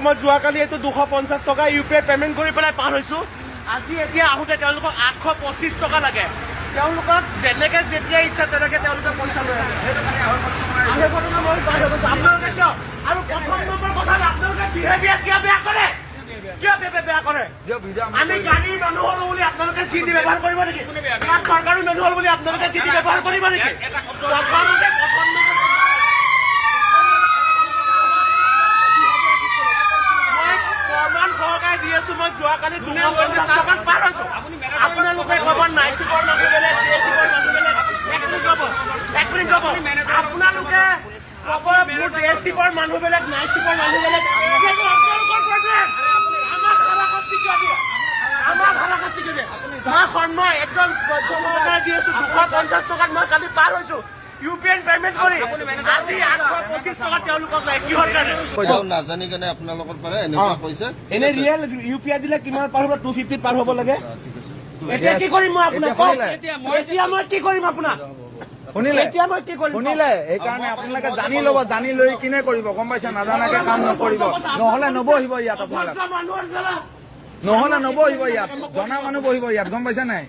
মই যোৱাকালি এইটো 250 টকা UPI পেমেণ্ট কৰি পেলাই পাৰ হৈছো। আজি এতিয়া আহোঁতে তেওঁলোকক 825 টকা লাগে। তেওঁলোকক যেনেকে যেতিয়া ইচ্ছা তেনেকে তেওঁলোকে পইচা লৈ আছে। আপোনালোকে কিয় আৰু প্ৰথম নম্বৰ কথা আপোনালোকে বিহেভিয়াৰ কিয় বেয়া কৰে? কিয় বেয়া কৰে? আমি গাড়ীৰ মানুহ হলো বুলি আপোনালোকে যি দি ব্যৱহাৰ কৰিব নেকি? চৰকাৰী মানুহ হল বুলি আপোনালোকে যি দি ব্যৱহাৰ কৰিব নেকি? প্ৰমাণ সহকাৰে দি আছো। মই যোৱাকালি 250 টকাত পাৰ হৈছো। আপোনালোকে ক'ব নাইট চুপাৰ মানুহ বেলেগ, ডে চুপাৰ মানুহ বেলেগ। এক মিনিট ৰ'ব। আপোনালোকে ক'ব মোৰ ডে চুপাৰ মানুহ বেলেগ, নাইট চুপাৰ মানুহ বেলেগ। আপোনালোকৰ প্ৰব্লেম। আমাৰ ভাড়াশাস্তি কিয় দিয়ে? আমাৰ ভাড়াশাস্তি কিয় দিয়ে? মই একদম সহকাৰে দি আছো। 250 টকাত মই কালি পাৰ হৈছো। UPI পেমেণ্ট কৰি আজি 825 টকা তেওঁলোকক লাগে। কিহৰ কাৰণে? নাজানি কেনে আপোনালোকৰ পৰা এনেকুৱা কৈছে। এনে ৰিয়েল UPI দিলে কিমান পাৰ হ'ব? 250 পাৰ হ'ব লাগে। এতিয়া কি কৰিম মই আপোনাক? এতিয়া মই কি কৰিম আপোনাক? শুনিলে? এতিয়া মই কি কৰিম? শুনিলে? সেইকাৰণে আপোনালোকে জানি ল'ব, জানি লৈ কিনে কৰিব, গম পাইছে? নাজানাকে কাম নকৰিব, নহলে নবহিব ইয়াত আপোনালোকে, নহলে নবহিব ইয়াত, জনা মানুহ বহিব ইয়াত, গম পাইছে নাই?